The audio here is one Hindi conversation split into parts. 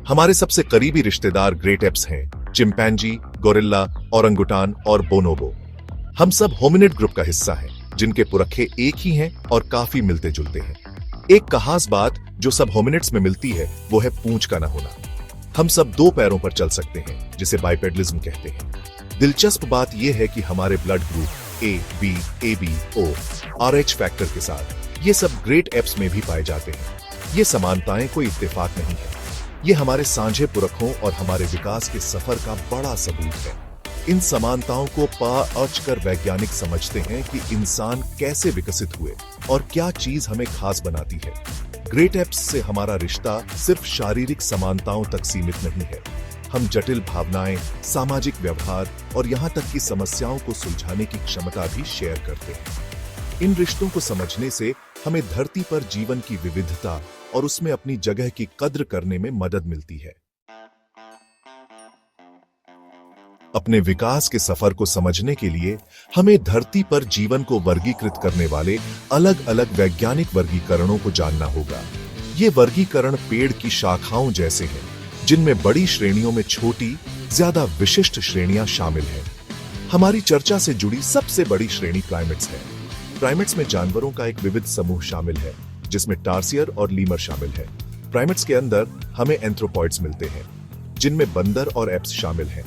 हमारे सबसे करीबी रिश्तेदार ग्रेट एप्स हैं, चिंपैंजी, गोरिल्ला, ओरंगुटान और बोनोबो। हम सब होमिनिड ग्रुप का हिस्सा हैं, जिनके पुरखे एक ही हैं और काफी मिलते जुलते हैं। एक खास बात जो सब होमिनिड्स में मिलती है वो है पूंछ का न होना। हम सब दो पैरों पर चल सकते हैं, जिसे बाइपेडलिज्म कहते हैं। दिलचस्प बात यह है कि हमारे blood group A, B, AB, O, RH factor के साथ ये सब ग्रेट एप्स में भी पाए जाते हैं। ये समानताएं कोई इत्तेफाक नहीं है, ये हमारे साझे पुरखों और हमारे विकास के सफर का बड़ा सबूत है। इन समानताओं को पा कर वैज्ञानिक समझते हैं कि इंसान कैसे विकसित हुए और क्या चीज हमें खास बनाती है। ग्रेट एप्स से हमारा रिश्ता सिर्फ शारीरिक समानताओं तक सीमित नहीं है। हम जटिल भावनाएं, सामाजिक व्यवहार और यहाँ तक कि समस्याओं को सुलझाने की क्षमता भी शेयर करते हैं। इन रिश्तों को समझने से हमें धरती पर जीवन की विविधता और उसमें अपनी जगह की कद्र करने में मदद मिलती है। अपने विकास के सफर को समझने के लिए हमें धरती पर जीवन को वर्गीकृत करने वाले अलग अलग वैज्ञानिक वर्गीकरणों को जानना होगा। ये वर्गीकरण पेड़ की शाखाओं जैसे हैं, जिनमें बड़ी श्रेणियों में छोटी, ज्यादा विशिष्ट श्रेणियां शामिल हैं। हमारी चर्चा से जुड़ी सबसे बड़ी श्रेणी प्राइमेट्स है। प्राइमेट्स में जानवरों का एक विविध समूह शामिल है, जिसमें टार्सियर और लीमर शामिल है। प्राइमेट्स के अंदर हमें एंथ्रोपॉइड्स मिलते हैं, जिनमें बंदर और एप्स शामिल हैं।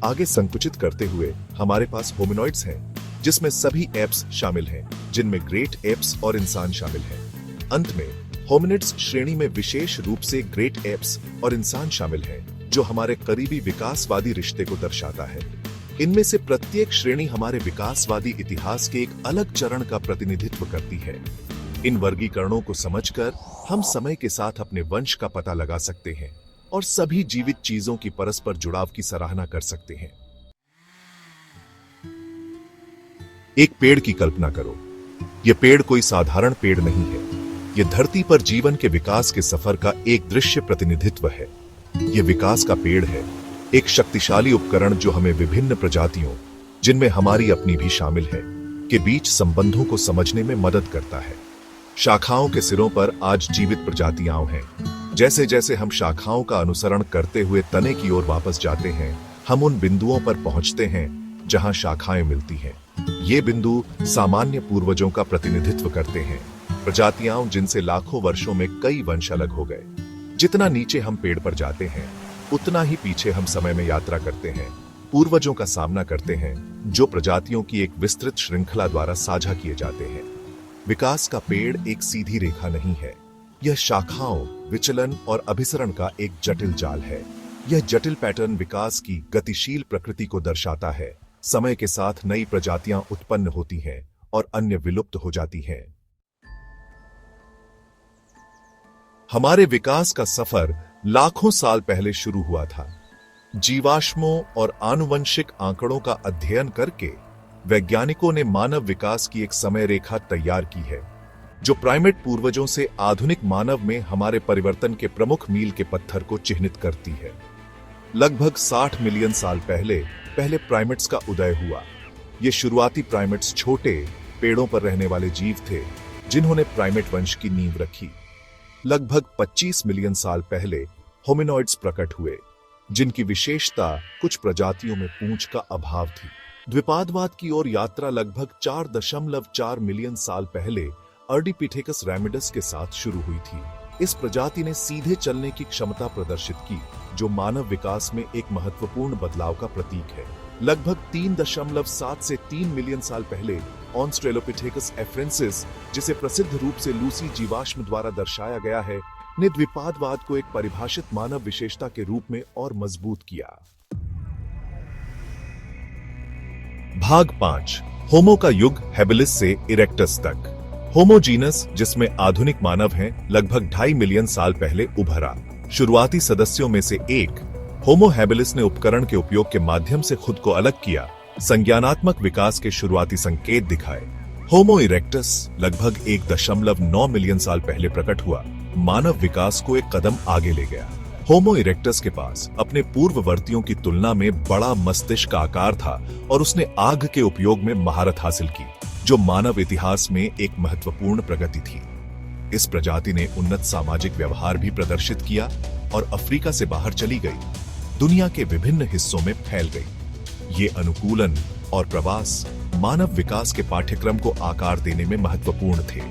आगे संकुचित करते हुए हमारे पास होमिनॉइड्स हैं, जिसमें सभी एप्स शामिल हैं, जिनमें ग्रेट एप्स और इंसान शामिल हैं। अंत में होमिनिड्स श्रेणी में विशेष रूप से ग्रेट एप्स और इंसान शामिल हैं, जो हमारे करीबी विकासवादी रिश्ते को दर्शाता है। इनमें से प्रत्येक श्रेणी हमारे विकासवादी इतिहास के एक अलग चरण का प्रतिनिधित्व करती है। इन वर्गीकरणों को समझकर हम समय के साथ अपने वंश का पता लगा सकते हैं और सभी जीवित चीजों की परस्पर जुड़ाव की सराहना कर सकते हैं। एक पेड़ की कल्पना करो। यह पेड़ कोई साधारण पेड़ नहीं है। यह धरती पर जीवन के विकास के सफर का एक दृश्य प्रतिनिधित्व है। यह विकास का पेड़ है, एक शक्तिशाली उपकरण जो हमें विभिन्न प्रजातियों, जिनमें हमारी अपनी भी शामिल है, के बीच संबंधों को समझने में मदद करता है। शाखाओं के सिरों पर आज जीवित प्रजातियां हैं। जैसे जैसे हम शाखाओं का अनुसरण करते हुए तने की ओर वापस जाते हैं, हम उन बिंदुओं पर पहुंचते हैं जहां शाखाएं मिलती हैं। ये बिंदु सामान्य पूर्वजों का प्रतिनिधित्व करते हैं, प्रजातियां जिनसे लाखों वर्षों में कई वंश अलग हो गए। जितना नीचे हम पेड़ पर जाते हैं, उतना ही पीछे हम समय में यात्रा करते हैं, पूर्वजों का सामना करते हैं, जो प्रजातियों की एक विस्तृत श्रृंखला द्वारा साझा किए जाते हैं। विकास का पेड़ एक सीधी रेखा नहीं है। यह शाखाओं, विचलन और अभिसरण का एक जटिल जाल है। यह जटिल पैटर्न विकास की गतिशील प्रकृति को दर्शाता है। समय के साथ नई प्रजातियां उत्पन्न होती हैं और अन्य विलुप्त हो जाती हैं। हमारे विकास का सफर लाखों साल पहले शुरू हुआ था। जीवाश्मों और आनुवंशिक आंकड़ों का अध्ययन करके वैज्ञानिकों ने मानव विकास की एक समय रेखा तैयार की है, जो प्राइमेट पूर्वजों से आधुनिक मानव में हमारे परिवर्तन के प्रमुख मील के पत्थर को चिह्नित करती है। लगभग 60 मिलियन साल पहले प्राइमेट्स का उदय हुआ। ये शुरुआती प्राइमेट्स छोटे, पेड़ों पर रहने वाले जीव थे, जिन्होंने प्राइमेट वंश की नींव रखी। लगभग 25 मिलियन साल पहले होमिनॉइड्स प्रकट हुए, जिनकी विशेषता कुछ प्रजातियों में पूंछ का अभाव थी। द्विपादवाद की ओर यात्रा लगभग 4.4 मिलियन साल पहले अर्डिपिथेकस रैमिडस के साथ शुरू हुई थी। इस प्रजाति ने सीधे चलने की क्षमता प्रदर्शित की, जो मानव विकास में एक महत्वपूर्ण बदलाव का प्रतीक है। लगभग 3.7 से 3 मिलियन साल पहले ऑस्ट्रेलोपिथेकस एफ्रेंसिस, जिसे प्रसिद्ध रूप से लूसी जीवाश्म द्वारा दर्शाया गया है, ने द्विपादवाद को एक परिभाषित मानव विशेषता के रूप में और मजबूत किया। भाग 5। होमो का युग हैबिलिस से इरेक्टस तक। होमो जीनस, जिसमें आधुनिक मानव हैं, लगभग 2.5 मिलियन साल पहले उभरा। शुरुआती सदस्यों में से एक, होमो हैबिलिस ने उपकरण के उपयोग के माध्यम से खुद को अलग किया, संज्ञानात्मक विकास के शुरुआती संकेत दिखाए। होमो इरेक्टस लगभग 1.9 मिलियन साल पहले प्रकट हुआ, मानव विकास को एक कदम आगे ले गया। होमो इरेक्टस के पास अपने पूर्ववर्तियों की तुलना में बड़ा मस्तिष्क का आकार था और उसने आग के उपयोग में महारत हासिल की, जो मानव इतिहास में एक महत्वपूर्ण प्रगति थी। इस प्रजाति ने उन्नत सामाजिक व्यवहार भी प्रदर्शित किया और अफ्रीका से बाहर चली गई, दुनिया के विभिन्न हिस्सों में फैल गई। ये अनुकूलन और प्रवास मानव विकास के पाठ्यक्रम को आकार देने में महत्वपूर्ण थे।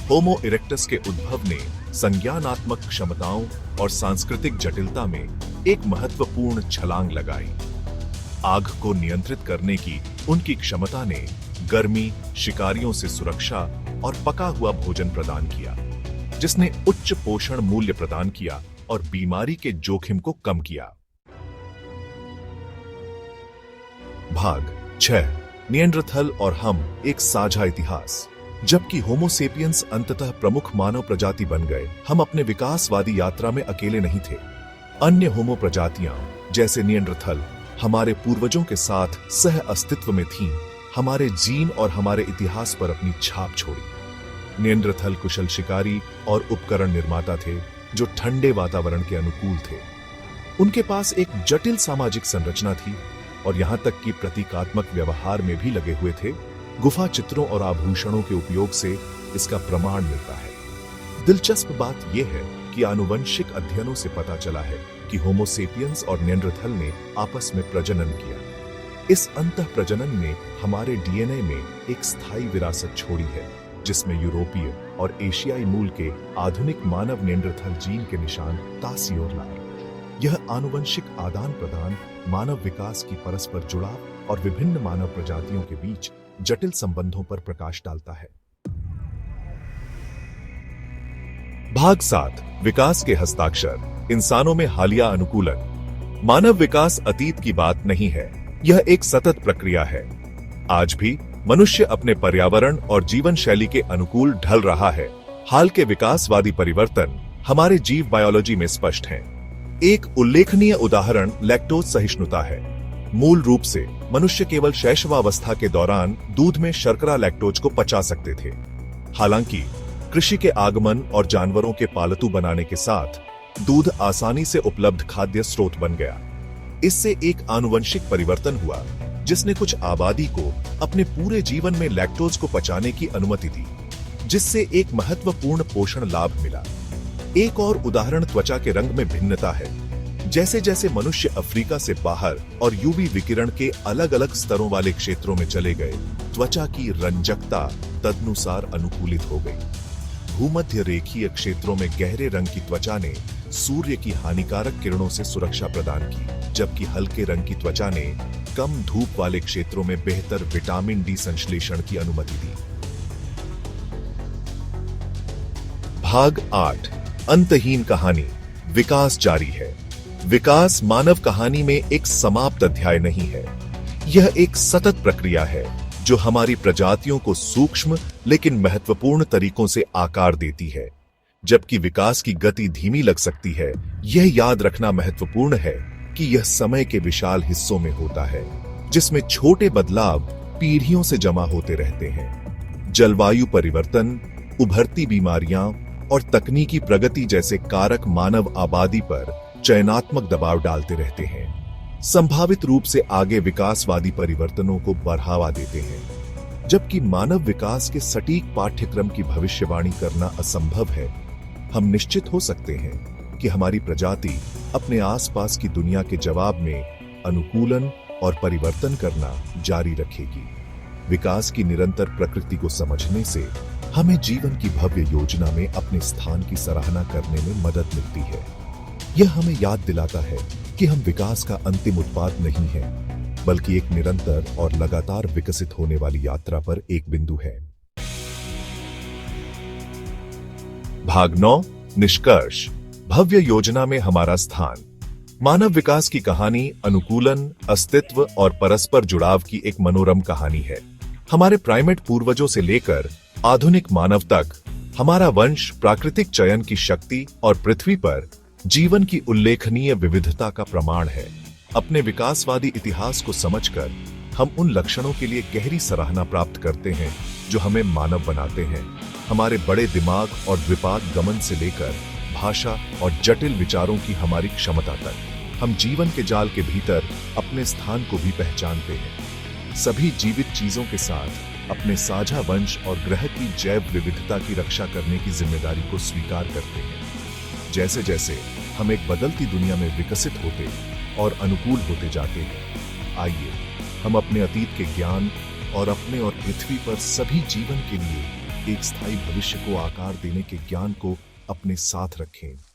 होमो इरेक्टस के उद्भव ने संज्ञानात्मक क्षमताओं और सांस्कृतिक जटिलता में एक महत्वपूर्ण छलांग लगाई। आग को नियंत्रित करने की उनकी क्षमता ने गर्मी, शिकारियों से सुरक्षा और पका हुआ भोजन प्रदान किया, जिसने उच्च पोषण मूल्य प्रदान किया और बीमारी के जोखिम को कम किया। भाग 6, निएंडरथल और हम, एक साझा इतिहास। जबकि होमोसेपियंस अंततः प्रमुख मानव प्रजाति बन गए, हम अपने विकासवादी यात्रा में अकेले नहीं थे। अन्य होमो प्रजातियां जैसे निएंडरथल हमारे पूर्वजों के साथ सह अस्तित्व में थीं, हमारे जीन और हमारे इतिहास पर अपनी छाप छोड़ी। निएंडरथल कुशल शिकारी और उपकरण निर्माता थे जो ठंडे वातावरण के अनुकूल थे। उनके पास एक जटिल सामाजिक संरचना थी और यहां तक कि प्रतीकात्मक व्यवहार में भी लगे हुए थे। गुफा चित्रों और आभूषणों के उपयोग से इसका प्रमाण मिलता है। दिलचस्प बात यह है कि आनुवंशिक अध्ययनों से पता चला है कि होमोसेपियंस और निएंडरथल ने आपस में प्रजनन किया। इस अंतः प्रजनन ने हमारे डीएनए में एक स्थायी विरासत छोड़ी है, जिसमें यूरोपीय और एशियाई मूल के आधुनिक मानव निएंडरथल जीन के निशान तासी और लाए। यह आनुवंशिक आदान प्रदान मानव विकास की परस्पर जुड़ाव और विभिन्न मानव प्रजातियों के बीच जटिल संबंधों पर प्रकाश डालता है। भाग 7, विकास के हस्ताक्षर, इंसानों में हालिया अनुकूलन। मानव विकास अतीत की बात नहीं है, यह एक सतत प्रक्रिया है। आज भी मनुष्य अपने पर्यावरण और जीवन शैली के अनुकूल ढल रहा है। हाल के विकासवादी परिवर्तन हमारे जीव बायोलॉजी में स्पष्ट हैं। एक उल्लेखनीय उदाहरण लैक्टोज सहिष्णुता है। मूल रूप से मनुष्य केवल शैशवावस्था के दौरान दूध में शर्करा लैक्टोज को पचा सकते थे। हालांकि कृषि के आगमन और जानवरों के पालतू बनाने के साथ दूध आसानी से उपलब्ध खाद्य स्रोत बन गया। इससे एक आनुवंशिक परिवर्तन हुआ जिसने कुछ आबादी को अपने पूरे जीवन में लैक्टोज को पचाने की अनुमति दी, जिससे एक महत्वपूर्ण पोषण लाभ मिला। एक और उदाहरण त्वचा के रंग में भिन्नता है। जैसे जैसे मनुष्य अफ्रीका से बाहर और यूवी विकिरण के अलग अलग स्तरों वाले क्षेत्रों में चले गए, त्वचा की रंजकता तदनुसार अनुकूलित हो गई। भूमध्य रेखीय क्षेत्रों में गहरे रंग की त्वचा ने सूर्य की हानिकारक किरणों से सुरक्षा प्रदान की, जबकि हल्के रंग की त्वचा ने कम धूप वाले क्षेत्रों में बेहतर विटामिन डी संश्लेषण की अनुमति दी। भाग 8, अंतहीन कहानी, विकास जारी है। विकास मानव कहानी में एक समाप्त अध्याय नहीं है। यह एक सतत प्रक्रिया है जो हमारी प्रजातियों को सूक्ष्म लेकिन महत्वपूर्ण तरीकों से आकार देती है। जबकि विकास की गति धीमी लग सकती है, यह याद रखना महत्वपूर्ण है कि यह समय के विशाल हिस्सों में होता है, जिसमें छोटे बदलाव पीढ़ियों से जमा होते रहते हैं। जलवायु परिवर्तन, उभरती बीमारियां और तकनीकी प्रगति जैसे कारक मानव आबादी पर चयनात्मक दबाव डालते रहते हैं, संभावित रूप से आगे विकासवादी परिवर्तनों को बढ़ावा देते हैं। जबकि मानव विकास के सटीक पाठ्यक्रम की भविष्यवाणी करना असंभव है, हम निश्चित हो सकते हैं कि हमारी प्रजाति अपने आसपास की दुनिया के जवाब में अनुकूलन और परिवर्तन करना जारी रखेगी। विकास की निरंतर प्रकृति को समझने से हमें जीवन की भव्य योजना में अपने स्थान की सराहना करने में मदद मिलती है। यह हमें याद दिलाता है कि हम विकास का अंतिम उत्पाद नहीं है, बल्कि एक निरंतर और लगातार विकसित होने वाली यात्रा पर एक बिंदु है। भाग 9, निष्कर्ष, भव्य योजना में हमारा स्थान। मानव विकास की कहानी अनुकूलन, अस्तित्व और परस्पर जुड़ाव की एक मनोरम कहानी है। हमारे प्राइमेट पूर्वजों से लेकर आधुनिक मानव तक हमारा वंश प्राकृतिक चयन की शक्ति और पृथ्वी पर जीवन की उल्लेखनीय विविधता का प्रमाण है। अपने विकासवादी इतिहास को समझकर हम उन लक्षणों के लिए गहरी सराहना प्राप्त करते हैं जो हमें मानव बनाते हैं। हमारे बड़े दिमाग और द्विपाद गमन से लेकर भाषा और जटिल विचारों की हमारी क्षमता तक, हम जीवन के जाल के भीतर अपने स्थान को भी पहचानते हैं। सभी जीवित चीजों के साथ अपने साझा वंश और ग्रह की जैव विविधता की रक्षा करने की जिम्मेदारी को स्वीकार करते हैं। जैसे जैसे हम एक बदलती दुनिया में विकसित होते और अनुकूल होते जाते हैं, आइए हम अपने अतीत के ज्ञान और अपने और पृथ्वी पर सभी जीवन के लिए एक स्थायी भविष्य को आकार देने के ज्ञान को अपने साथ रखें।